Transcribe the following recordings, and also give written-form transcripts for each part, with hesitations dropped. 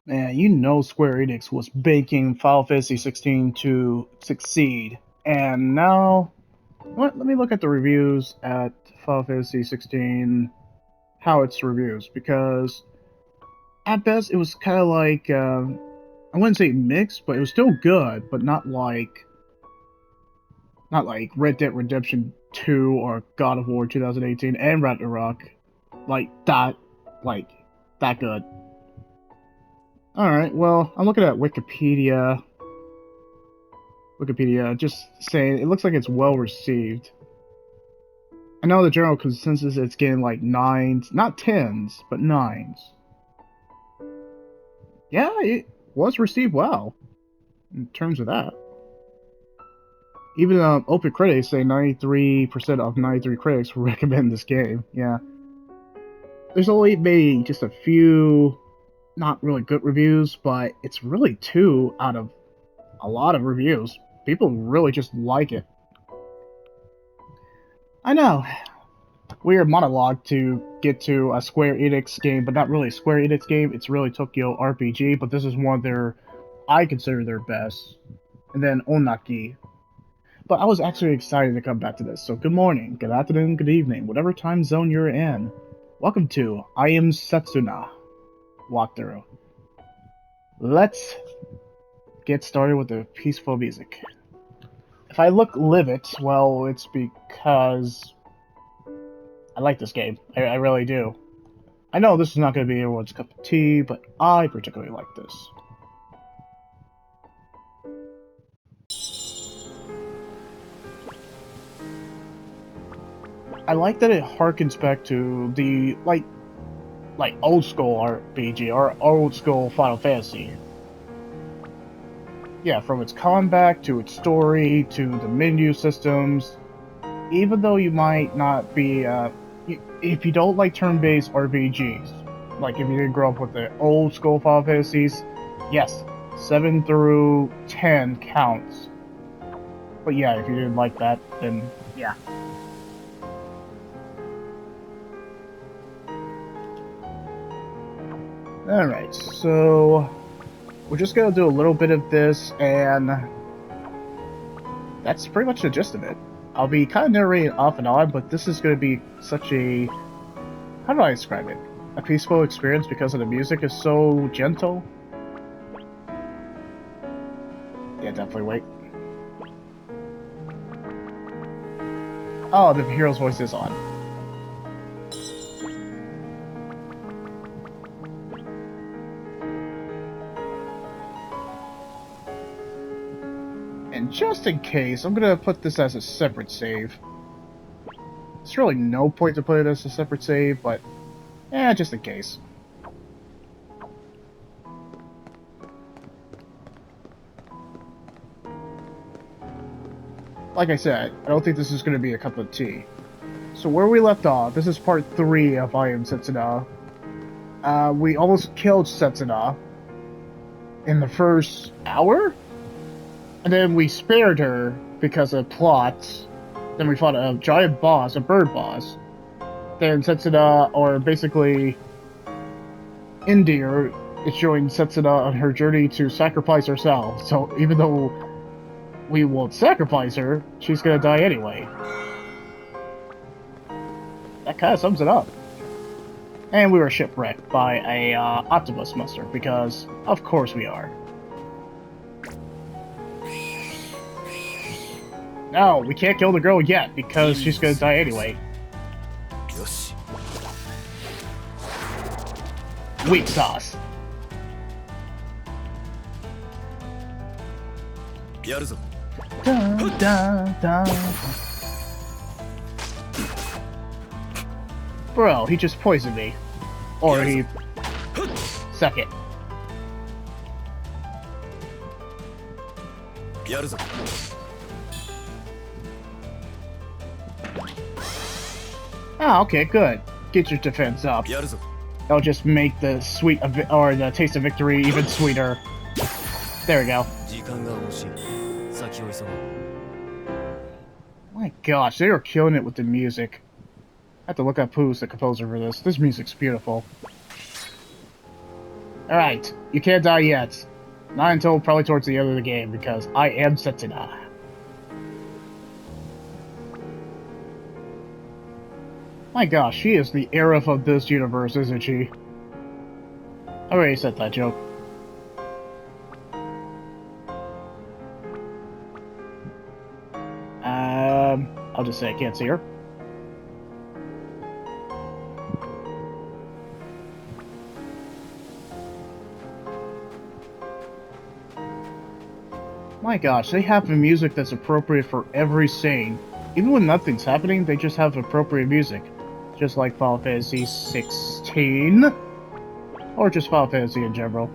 Man, you know Square Enix was banking Final Fantasy 16 to succeed. And now, let me look at the reviews at Final Fantasy 16, how its reviews, because at best it was kind of like, I wouldn't say mixed, but it was still good, but not like Red Dead Redemption 2 or God of War 2018 and Ragnarok. Like like that good. Alright, well, I'm looking at Wikipedia, just saying it looks like it's well received. I know the general consensus it's getting like nines, not tens, but nines. Yeah, it was received well in terms of that. Even open critics say 93% of 93 critics recommend this game. Yeah, there's only maybe just a few not really good reviews, but it's really two out of a lot of reviews. People really just like it. I know, weird monologue to get to a Square Enix game, but not really a Square Enix game. It's really Tokyo RPG, but this is one of their, I consider their best. And then Onaki. But I was actually excited to come back to this. So good morning, good afternoon, good evening, whatever time zone you're in. Welcome to I Am Setsuna walkthrough. Let's get started with the peaceful music. If I look livid, well, it's because I like this game. I really do. I know this is not going to be everyone's cup of tea, but I particularly like this. I like that it harkens back to the like old school RPG or old school Final Fantasy. Yeah, from its combat to its story to the menu systems. Even though you might not be, if you don't like turn-based RPGs, like if you didn't grow up with the old school Final Fantasies, yes, 7 through 10 counts. But yeah, if you didn't like that, then yeah. Alright, so we're just gonna do a little bit of this, and that's pretty much the gist of it. I'll be kind of narrating off and on, but this is gonna be such a, how do I describe it? A peaceful experience because of the music is so gentle. Yeah, definitely wait. Oh, the hero's voice is on. And just in case, I'm gonna put this as a separate save. There's really no point to put it as a separate save, but yeah, just in case. Like I said, I don't think this is gonna be a cup of tea. So where we left off, this is part 3 of I Am Setsuna. We almost killed Setsuna in the first hour? And then we spared her because of plots. Then we fought a giant boss, a bird boss. Then Setsuna, or basically Nidir, is showing Setsuna on her journey to sacrifice herself. So even though we won't sacrifice her, she's gonna die anyway. That kind of sums it up. And we were shipwrecked by a octopus monster, because of course we are. No, we can't kill the girl yet, because she's gonna die anyway. Weak sauce. Dun, dun, dun. Bro, he just poisoned me. Or he... Suck it. Ah, okay, good. Get your defense up. That'll just make the the taste of victory even sweeter. There we go. My gosh, they are killing it with the music. I have to look up who's the composer for this. This music's beautiful. Alright, you can't die yet. Not until probably towards the end of the game, because I am Setsuna. My gosh, she is the Aerith of this universe, isn't she? I already said that joke. I'll just say I can't see her. My gosh, they have the music that's appropriate for every scene. Even when nothing's happening, they just have appropriate music. Just like Final Fantasy 16. Or just Final Fantasy in general.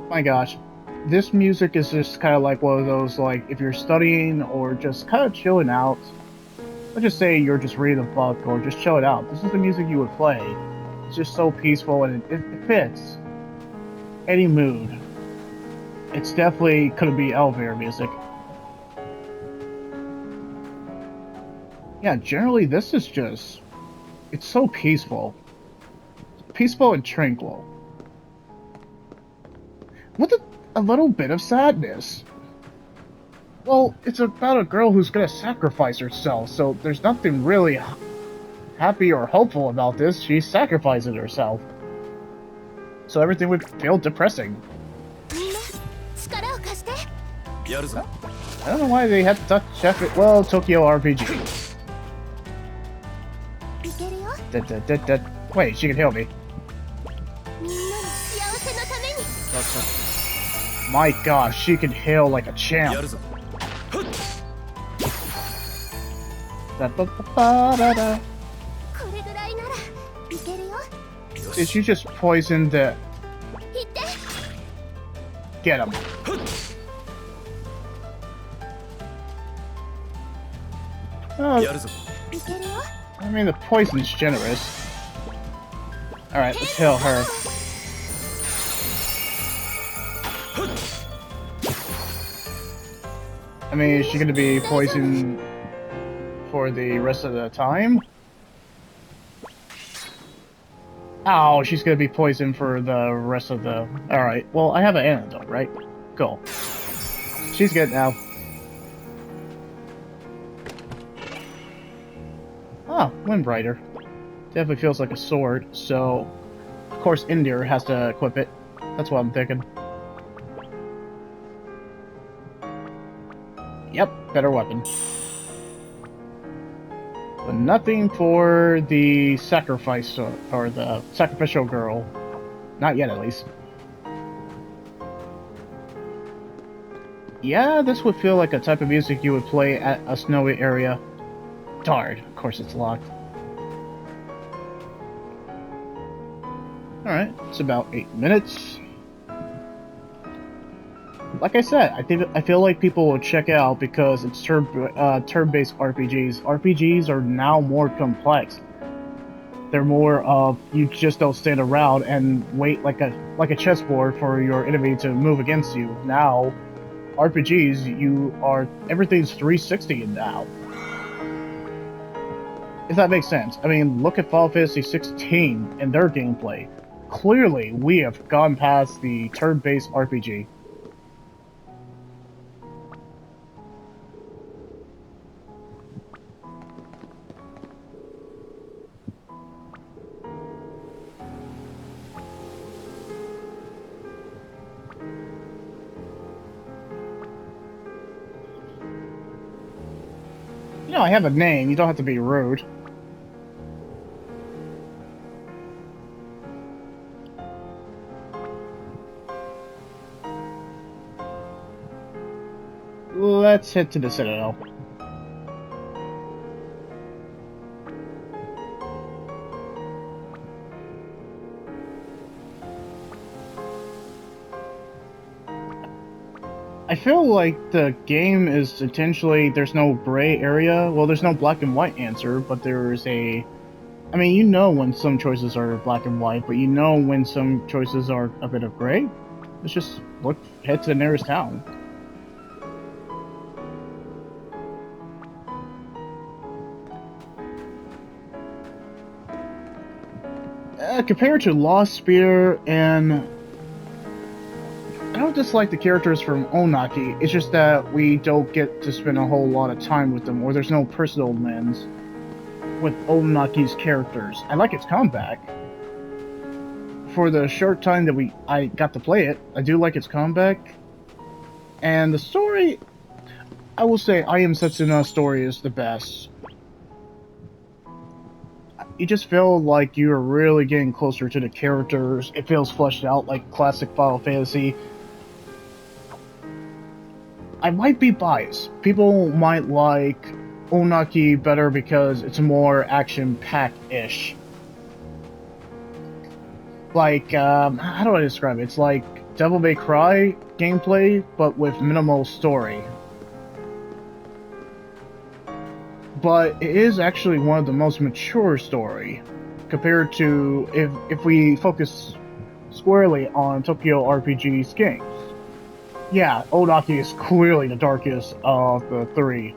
My gosh, this music is just kind of like one of those, like, if you're studying or just kind of chilling out. Let's just say you're just reading a book or just chilling out. This is the music you would play. It's just so peaceful and it fits any mood. It's definitely couldn't be elevator music. Yeah, generally this is just... it's so peaceful. Peaceful and tranquil. With a little bit of sadness. Well, it's about a girl who's gonna sacrifice herself, so there's nothing really happy or hopeful about this. She's sacrificing herself. So everything would feel depressing. I don't know why they had to touch Sheffield. Well, Tokyo RPG. Wait, she can heal me. My gosh, she can heal like a champ. Did you just poison the... get him. I mean, the poison's generous. Alright, let's heal her. I mean, is she gonna be poisoned for the rest of the time? Oh, she's gonna be poisoned for the rest of the... Alright, well, I have an antidote, right? Cool. She's good now. Ah, Windbrider. Definitely feels like a sword, so... Of course, Nidir has to equip it. That's what I'm thinking. Yep, better weapon. But nothing for the sacrifice, or the sacrificial girl. Not yet, at least. Yeah, this would feel like a type of music you would play at a snowy area. Darn, of course it's locked. Alright, it's about 8 minutes. Like I said, I feel like people will check out because it's turn-based RPGs. RPGs are now more complex. They're more of you just don't stand around and wait like a chessboard for your enemy to move against you. Now, RPGs, everything's 360 now. If that makes sense. I mean, look at Final Fantasy 16 and their gameplay. Clearly, we have gone past the turn-based RPG. You know, I have a name. You don't have to be rude. Let's head to the Citadel. I feel like the game is intentionally, there's no gray area. Well, there's no black and white answer, but there's a... I mean, you know when some choices are black and white, but you know when some choices are a bit of gray. Let's just head to the nearest town. Compared to Lost Spear and... I don't dislike the characters from Onaki, it's just that we don't get to spend a whole lot of time with them, or there's no personal lens with Onaki's characters. I like its comeback. For the short time that I got to play it, I do like its comeback. And the story, I will say I Am Setsuna's story is the best. You just feel like you're really getting closer to the characters. It feels fleshed out like classic Final Fantasy. I might be biased. People might like Onaki better because it's more action-packed-ish. Like, how do I describe it? It's like Devil May Cry gameplay, but with minimal story. But it is actually one of the most mature story compared to if we focus squarely on Tokyo RPG's games. Yeah, Onaki is clearly the darkest of the three.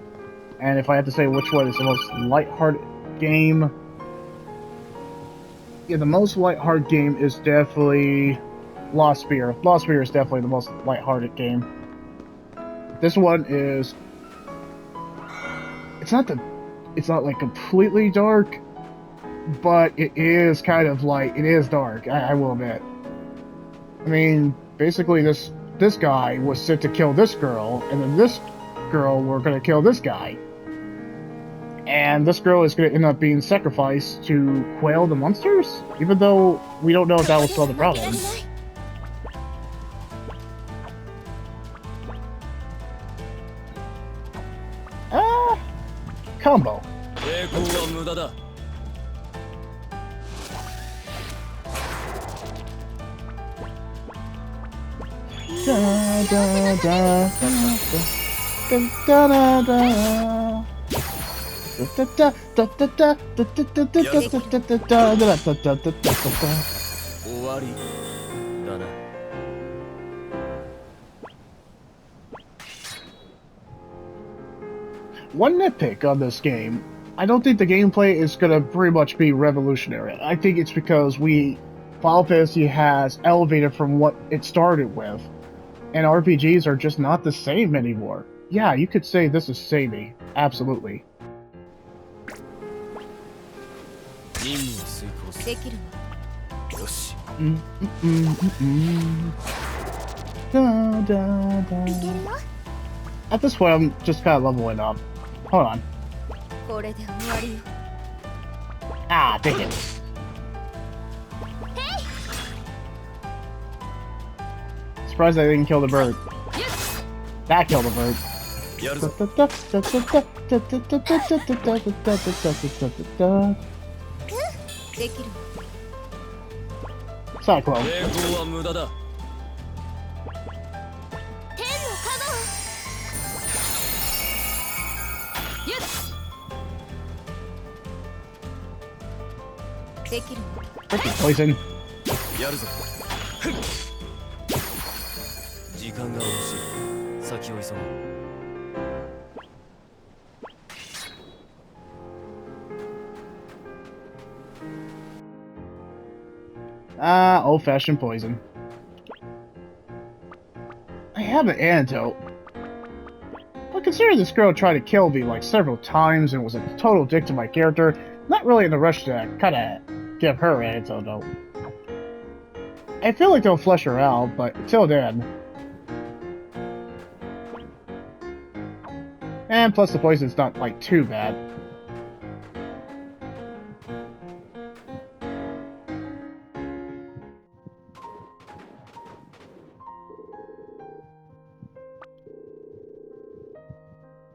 And if I had to say which one is the most lighthearted game, yeah, the most lighthearted game is definitely Lost Spear. Lost Spear is definitely the most lighthearted game. This one is... It's not like completely dark, but it is kind of like... It is dark, I will admit. I mean, basically this guy was sent to kill this girl, and then this girl were gonna kill this guy. And this girl is gonna end up being sacrificed to quail the monsters? Even though we don't know if that will solve the problem. Combo. Da, da, da, da, da, da, da. One nitpick on this game, I don't think the gameplay is gonna pretty much be revolutionary. I think it's because Final Fantasy has elevated from what it started with, and RPGs are just not the same anymore. Yeah, you could say this is samey, absolutely. At this point, I'm just kind of leveling up. Hold on. Ah, take it. Surprised I didn't kill the bird. That killed the bird. Cyclone. Freaking poison. Ah, old-fashioned poison. I have an antidote. But considering this girl tried to kill me like several times and was a total dick to my character, not really in a rush to kinda give her an antidote. I feel like they'll flesh her out, but until then... And plus the poison's not like too bad.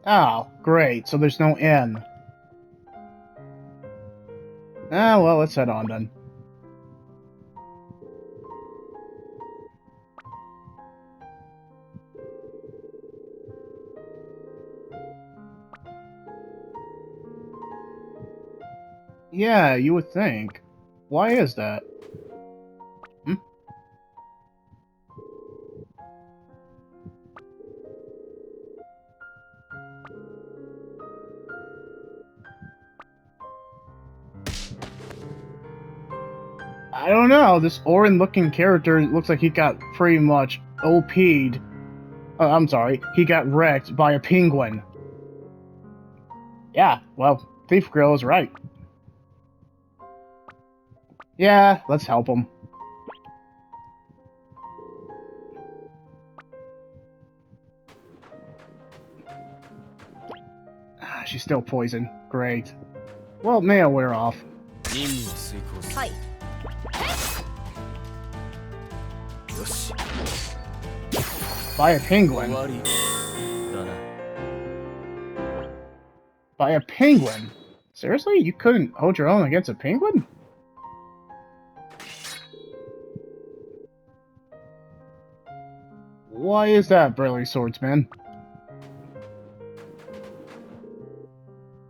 Oh, great, so there's no N. Ah, well, let's head on then. Yeah, you would think. Why is that? Hmm? I don't know. This Orin-looking character looks like he got pretty much OP'd. I'm sorry, he got wrecked by a penguin. Yeah, well, Thief Girl is right. Yeah, let's help him. She's still poisoned. Great. Well, may I wear off. Hi. By a penguin. By a penguin? Seriously? You couldn't hold your own against a penguin? Why is that, Burly Swordsman?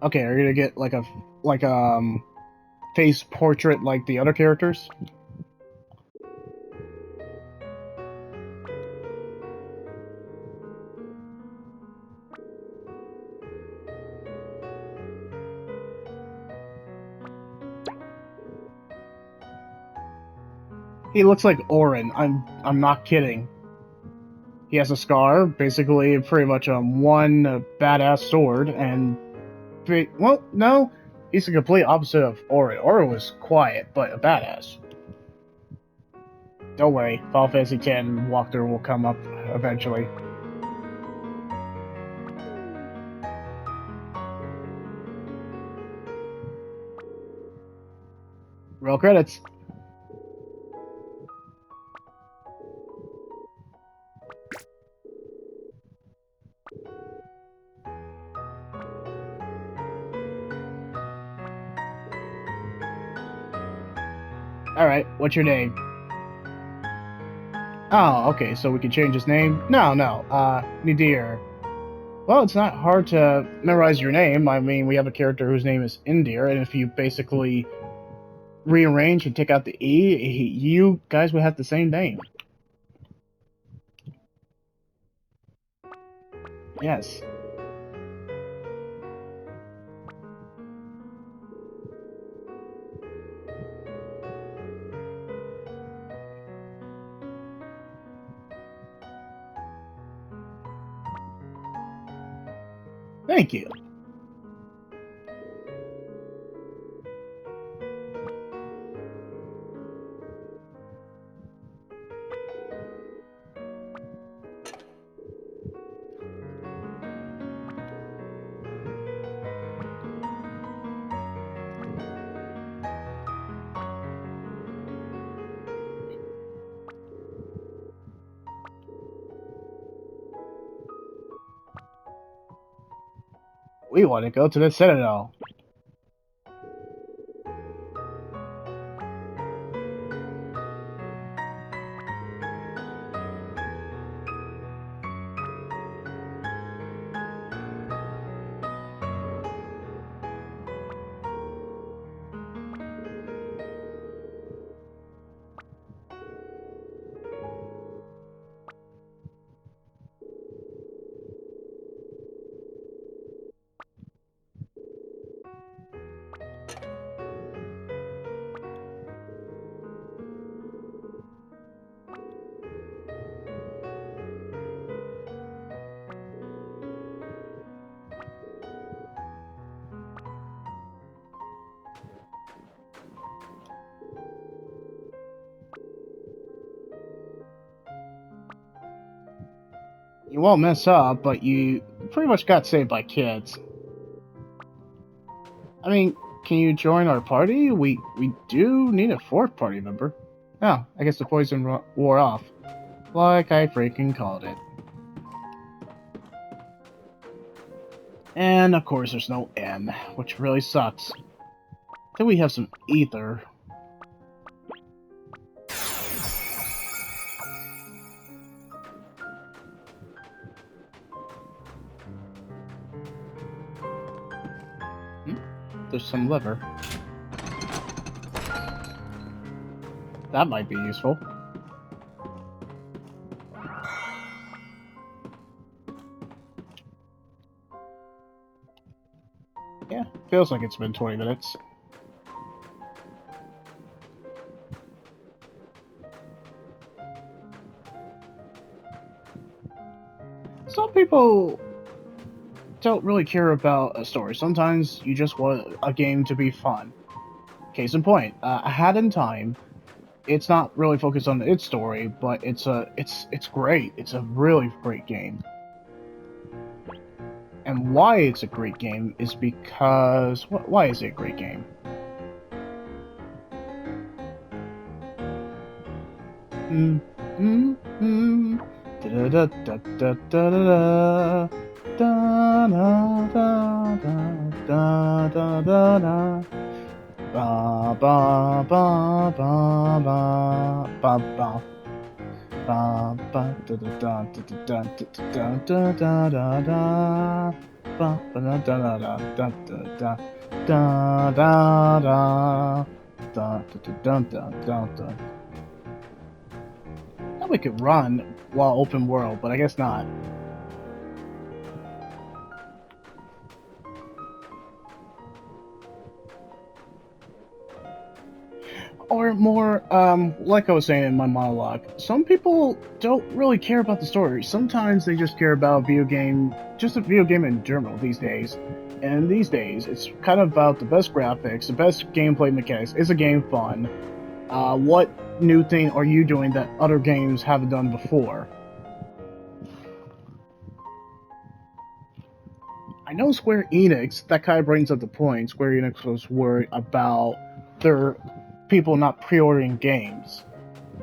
Okay, are you gonna get like a face portrait like the other characters? He looks like Orin. I'm not kidding. He has a scar, basically pretty much one badass sword, and well, no, he's the complete opposite of Orin. Orin was quiet, but a badass. Don't worry, Final Fantasy X walkthrough will come up eventually. Roll credits. Alright, what's your name? Oh, okay, so we can change his name? No, Nidir. Well, it's not hard to memorize your name. I mean, we have a character whose name is Indir, and if you basically rearrange and take out the E, you guys would have the same name. Yes. Thank you. We want to go to the Citadel. You won't mess up, but you pretty much got saved by kids. I mean, can you join our party? We do need a fourth party member. Oh, I guess the poison wore off. Like I freaking called it. And of course there's no M, which really sucks. Then we have some ether. There's some liver. That might be useful. Yeah, feels like it's been 20 minutes. people don't really care about a story. Sometimes you just want a game to be fun. Case in point, A Hat in Time. It's not really focused on its story, but it's great. It's a really great game. And why it's a great game is because why is it a great game? Da da da da da da da da da da da da. Ba ba ba ba ba ba ba ba ba da da da da da da da da da ba ba da da da da da da da da da da da da. Now we could run while open world, but I guess not. Or more, like I was saying in my monologue, some people don't really care about the story. Sometimes they just care about video game, just a video game in general these days. And these days, it's kind of about the best graphics, the best gameplay mechanics. Is the game fun? What new thing are you doing that other games haven't done before? I know Square Enix, that kind of brings up the point. Square Enix was worried about their people not pre-ordering games.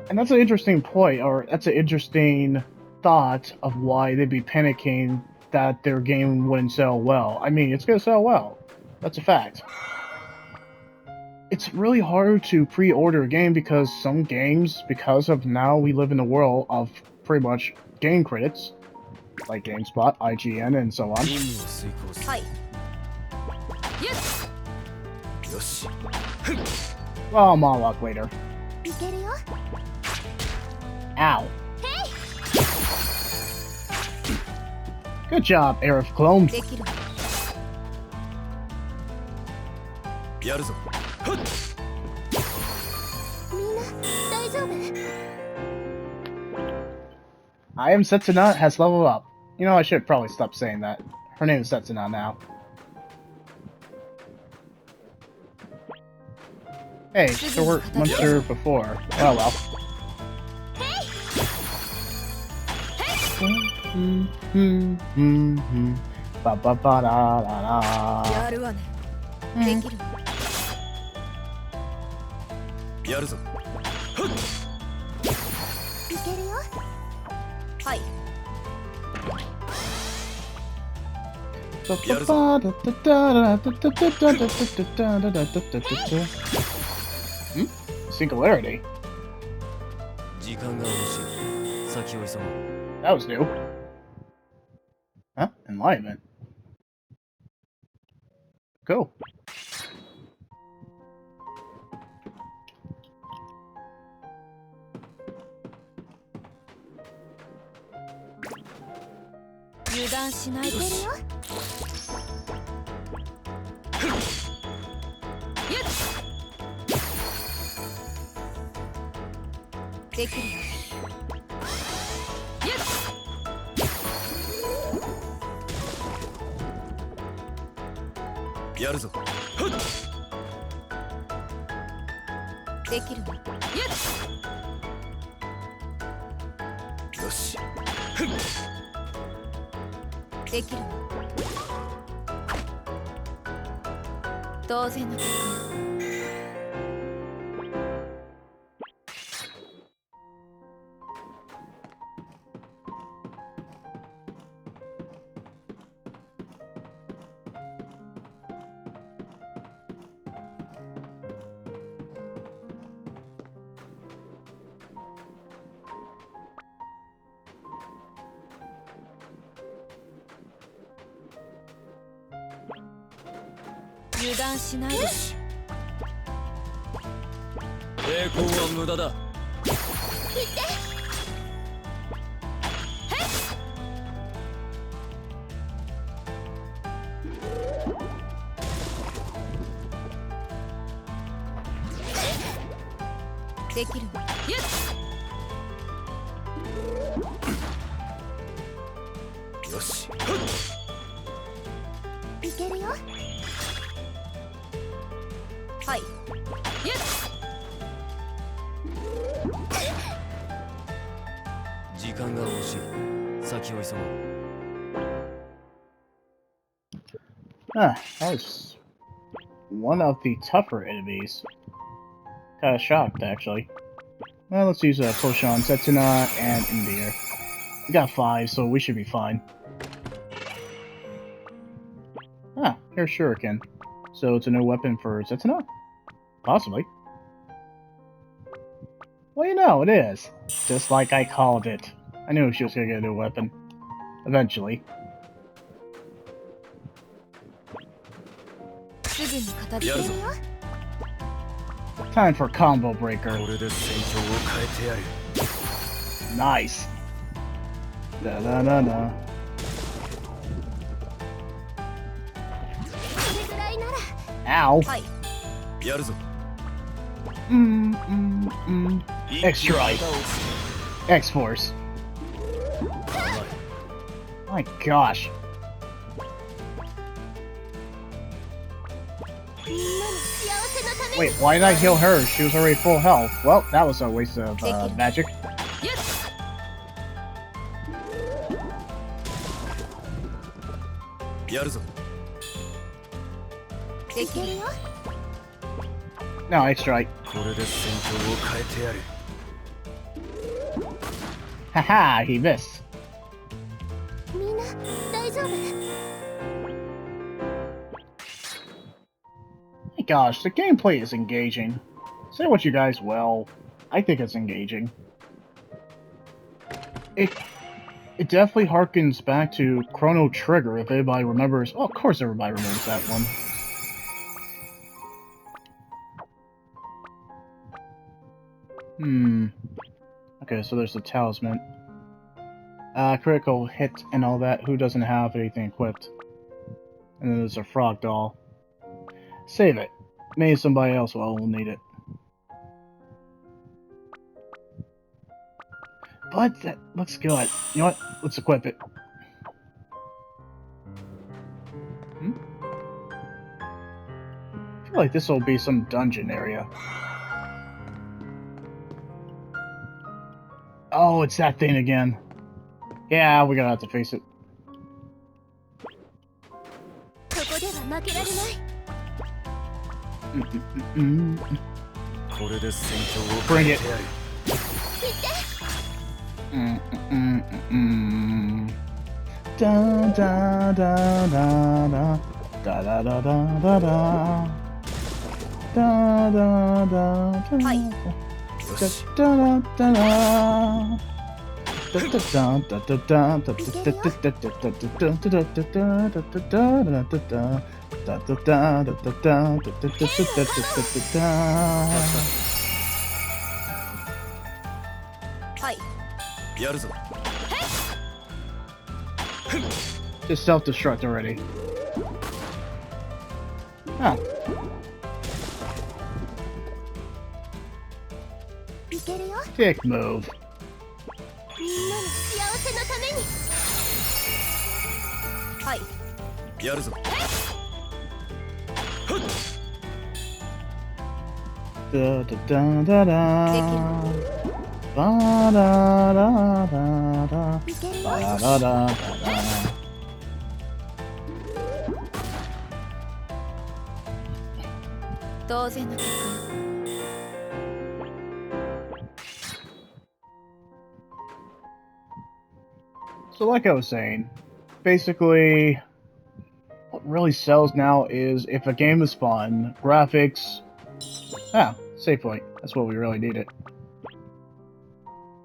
And that's an interesting point, or that's an interesting thought of why they'd be panicking that their game wouldn't sell well. I mean, it's gonna sell well. That's a fact. It's really hard to pre-order a game because some games, because of now we live in a world of pretty much game critics, like GameSpot, IGN, and so on. Yes. Well, I'll monologue later. Ow. Good job, Arif Clone. I am Setsuna has leveled up. You know, I should probably stop saying that. Her name is Setsuna now. Hey, there were monster before. Oh well. Ba ba ba da da da. Singularity. That was new. Huh? Enlightenment. Cool. し。いけるよ。はい。イエス。時間が惜しい。先を急ごう。That was one of the tougher enemies. Kinda shocked, actually. Well, let's use a push on Setsuna and Nidir. We got 5, so we should be fine. Ah, here's Shuriken. So it's a new weapon for Setsuna? Possibly. Well, you know, it is. Just like I called it. I knew she was gonna get a new weapon. Eventually. すぐに片付けるよ。 Time for combo breaker. これで戦況を変えてやる。 Nice. Da da da da. これぐらいなら。 Ow. はい。やるぞ。 X-Strike. X-Force. My gosh. みんなの幸せのために。 Wait, why did I heal her? She was already full health. Well, that was a waste of magic. イエス。 やるぞ。 できるよ。 No, X-Strike. これで戦況を変えてやる。 Haha, he missed. みんな大丈夫。 My gosh, the gameplay is engaging. Say what you guys will. I think it's engaging. It definitely harkens back to Chrono Trigger, if anybody remembers. Oh, of course everybody remembers that one. Okay, so there's the talisman. Critical hit and all that. Who doesn't have anything equipped? And then there's a frog doll. Save it. Maybe somebody else will need it. But that looks good. You know what? Let's equip it. I feel like this will be some dungeon area. Oh, it's that thing again. Yeah, we're gonna have to face it. ここでは負けられない。 これで戦況を Bring 変え it. てやる。 Da da da da da da da da da da da da da はい。 da da da da da. はい。 やるぞ。 Just self-destruct already. Ah, いけるよ。 dick move. みんなの幸せのために。はい。やるぞ。 Da da da da da. Ba da da da da. いけるよ。 Ba da da da da. 当然の結果よ。 So like I was saying, basically, what really sells now is if a game is fun, graphics... Ah, save point. That's what we really needed.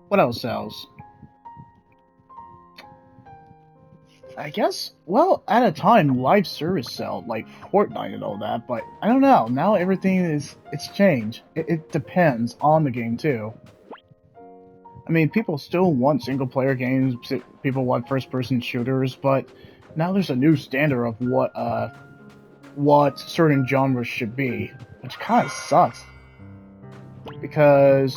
What else sells? I guess, well, at a time, live service sold, like Fortnite and all that, but I don't know, now everything it's changed. It depends on the game, too. I mean, people still want single-player games, people want first-person shooters, but now there's a new standard of what certain genres should be, which kind of sucks. Because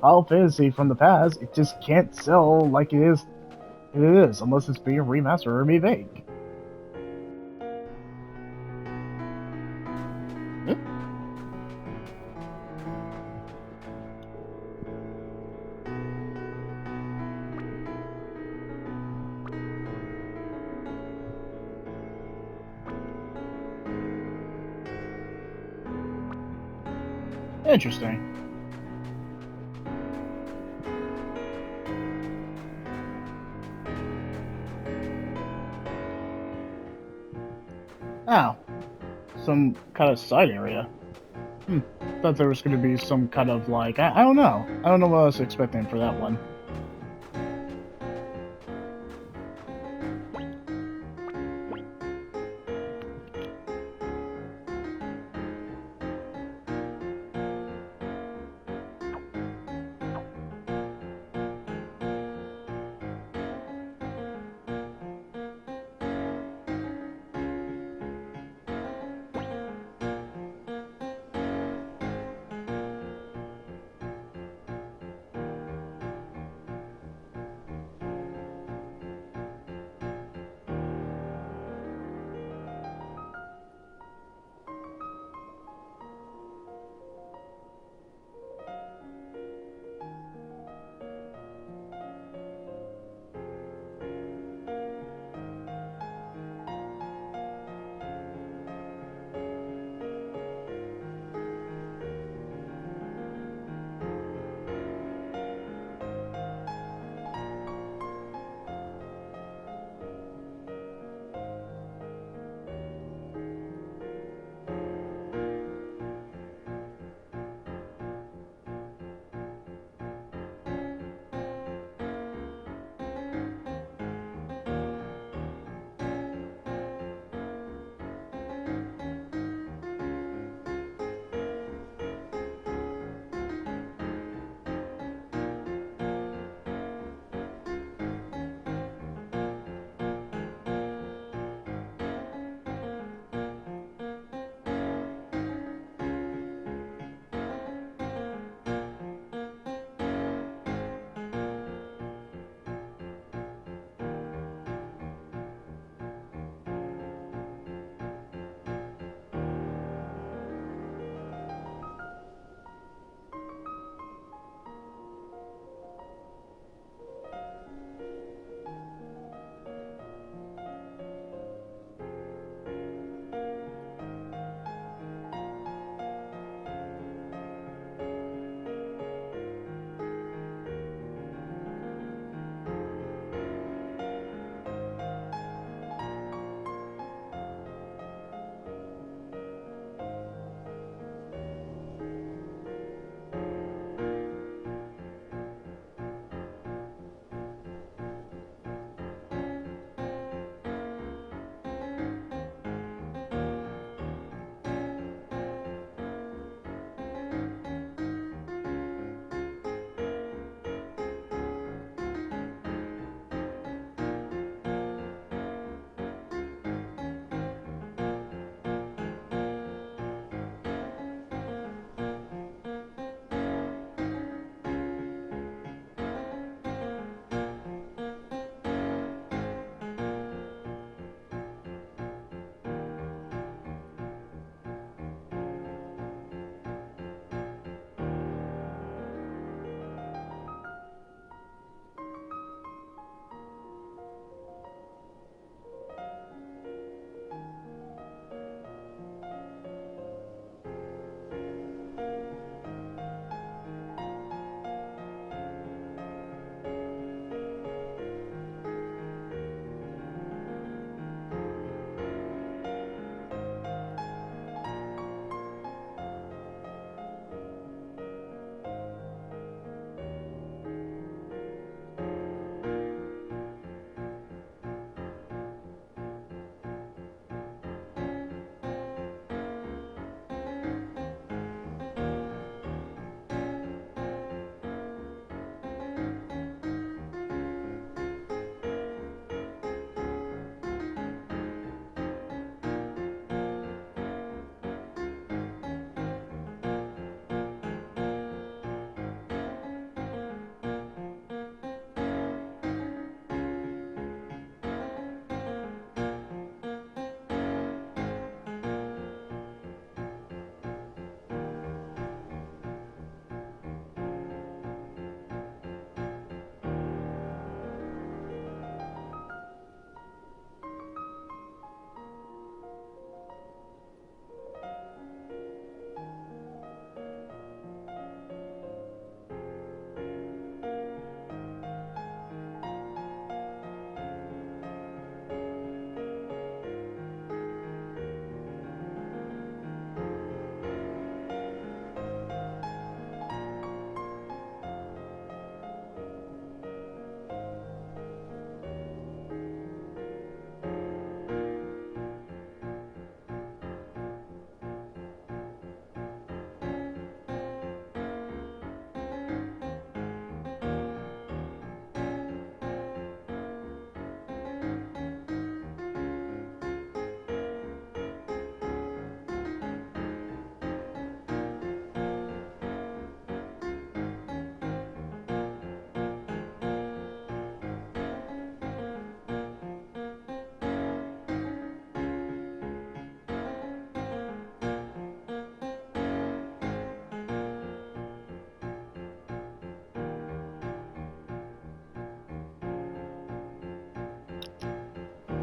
Final Fantasy from the past, it just can't sell like it is unless it's being remastered or remake. Interesting. Oh, some kind of side area. Thought there was going to be some kind of like I don't know. I don't know what I was expecting for that one.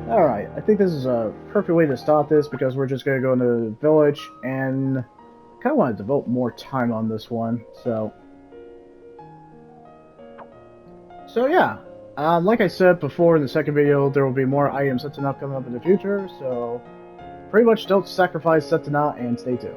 Alright, I think this is a perfect way to stop this because we're just going to go into the village and kind of want to devote more time on this one. So yeah, like I said before in the second video, there will be more items Setsuna coming up in the future, so pretty much don't sacrifice Setsuna and stay tuned.